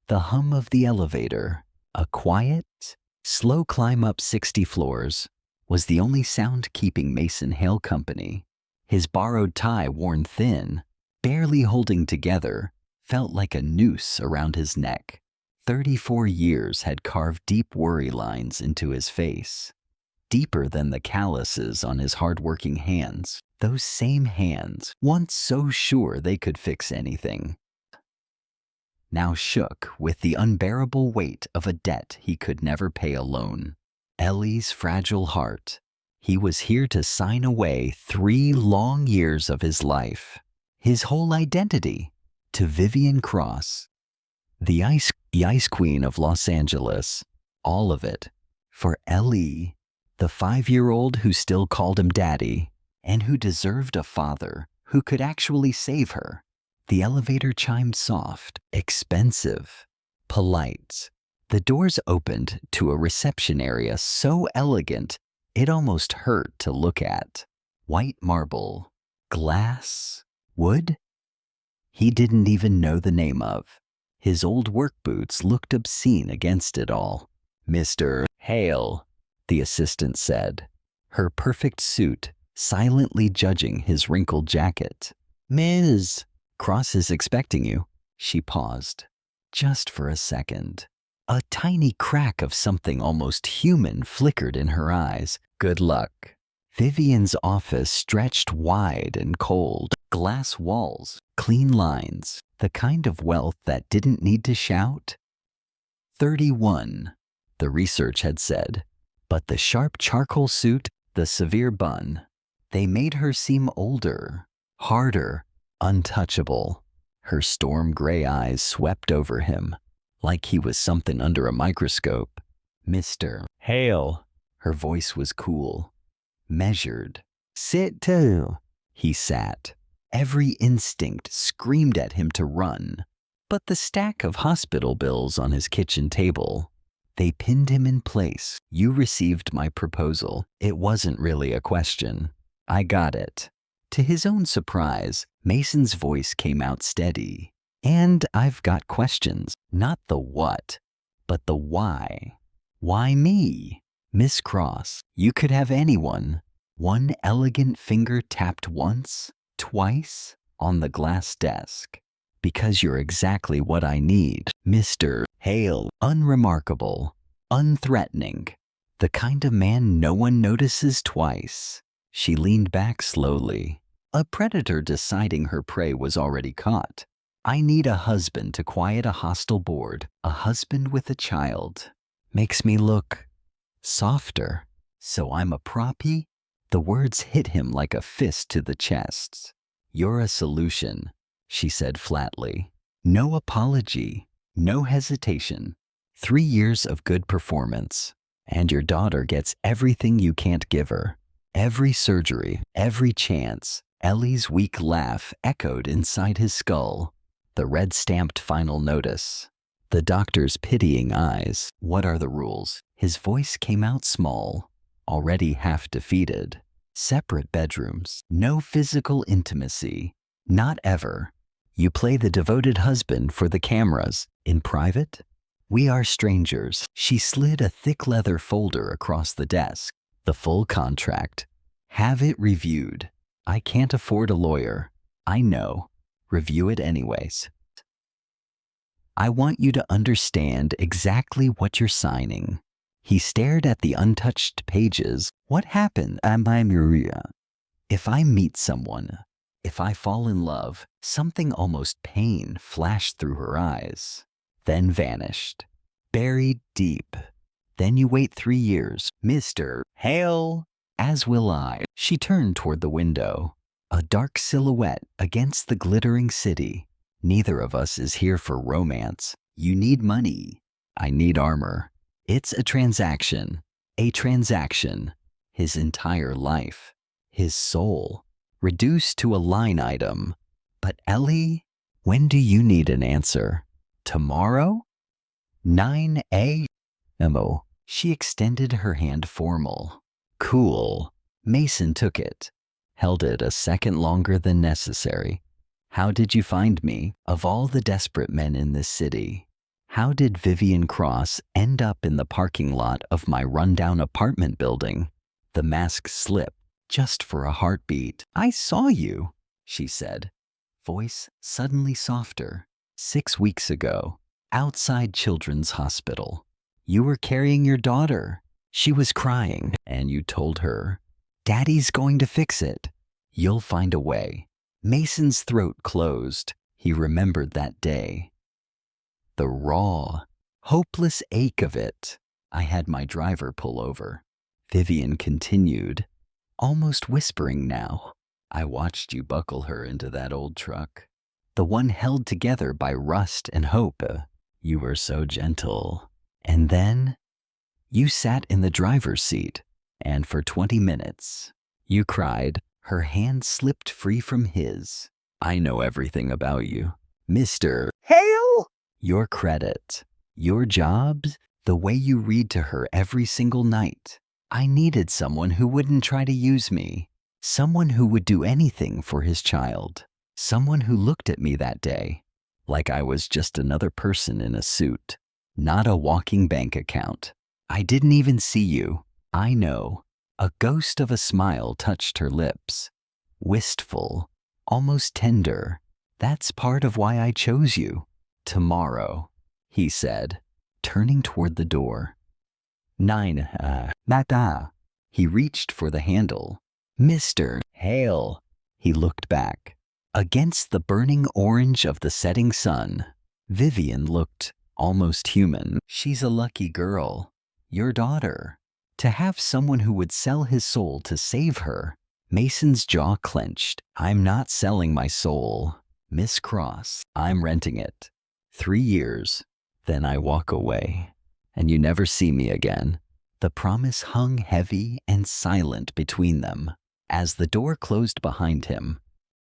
The hum of the elevator, a quiet, slow climb up 60 floors, was the only sound keeping Mason Hale company. His borrowed tie worn thin, barely holding together, felt like a noose around his neck. 34 years had carved deep worry lines into his face, deeper than the calluses on his hard-working hands. Those same hands, once so sure they could fix anything, now shook with the unbearable weight of a debt he could never pay alone. Ellie's fragile heart. He was here to sign away 3 long years of his life, his whole identity, to Vivian Cross, the ice queen of Los Angeles, all of it, for Ellie, the 5-year-old who still called him daddy, and who deserved a father who could actually save her. The elevator chimed soft, expensive, polite. The doors opened to a reception area so elegant it almost hurt to look at. White marble, glass, wood? He didn't even know the name of. His old work boots looked obscene against it all. "Mr. Hale," the assistant said, her perfect suit silently judging his wrinkled jacket. "Ms. Cross is expecting you." She paused, just for a second. A tiny crack of something almost human flickered in her eyes. "Good luck." Vivian's office stretched wide and cold. Glass walls, clean lines, the kind of wealth that didn't need to shout. 31, the research had said. But the sharp charcoal suit, the severe bun, they made her seem older, harder, untouchable. Her storm gray eyes swept over him, like he was something under a microscope. "Mr. Hale." Her voice was cool, measured. "Sit too." He sat. Every instinct screamed at him to run. But the stack of hospital bills on his kitchen table, they pinned him in place. "You received my proposal. It wasn't really a question. I got it." To his own surprise, Mason's voice came out steady. "And I've got questions. Not the what, but the why. Why me? Miss Cross, you could have anyone." One elegant finger tapped once, twice, on the glass desk. "Because you're exactly what I need, Mr. Hale." Unremarkable, unthreatening, the kind of man no one notices twice. She leaned back slowly, a predator deciding her prey was already caught. "I need a husband to quiet a hostile board, a husband with a child. Makes me look softer. So I'm a proppy?" The words hit him like a fist to the chest. "You're a solution," she said flatly. No apology, no hesitation. 3 years of good performance, and your daughter gets everything you can't give her. Every surgery, every chance. Ellie's weak laugh echoed inside his skull. The red-stamped final notice. The doctor's pitying eyes. "What are the rules?" His voice came out small, already half defeated. "Separate bedrooms. No physical intimacy. Not ever. You play the devoted husband for the cameras. In private, we are strangers." She slid a thick leather folder across the desk. "The full contract. Have it reviewed. I can't afford a lawyer. I know. Review it anyways. I want you to understand exactly what you're signing." He stared at the untouched pages. "What happened? Am I Maria? If I meet someone, if I fall in love," something almost pain flashed through her eyes, then vanished, buried deep. "Then you wait 3 years, Mr. Hale." "As will I." She turned toward the window, a dark silhouette against the glittering city. "Neither of us is here for romance. You need money. I need armor. It's a transaction. A transaction. His entire life, his soul, reduced to a line item. But Ellie, when do you need an answer? Tomorrow? 9 a.m. She extended her hand formal. "Cool." Mason took it, held it a second longer than necessary. "How did you find me? Of all the desperate men in this city, How did Vivian Cross end up in the parking lot of my rundown apartment building? The mask slipped just for a heartbeat. I saw you, she said, voice suddenly softer. 6 weeks ago, outside Children's Hospital. You were carrying your daughter. She was crying, and you told her, Daddy's going to fix it. You'll find a way. Mason's throat closed. He remembered that day. The raw, hopeless ache of it. I had my driver pull over. Vivian continued, almost whispering now. I watched you buckle her into that old truck. The one held together by rust and hope. You were so gentle. And then you sat in the driver's seat, and for 20 minutes, you cried. Her hand slipped free from his. I know everything about you. Mr. Hale! Your credit, your jobs, the way you read to her every single night. I needed someone who wouldn't try to use me. Someone who would do anything for his child. Someone who looked at me that day like I was just another person in a suit, not a walking bank account. I didn't even see you. I know. A ghost of a smile touched her lips. Wistful, almost tender. That's part of why I chose you. Tomorrow, he said, turning toward the door. 9 matin. He reached for the handle. Mr. Hale. He looked back. Against the burning orange of the setting sun, Vivian looked almost human. She's a lucky girl. Your daughter. To have someone who would sell his soul to save her. Mason's jaw clenched. I'm not selling my soul, Miss Cross. I'm renting it. 3 years. Then I walk away, and you never see me again. The promise hung heavy and silent between them. As the door closed behind him,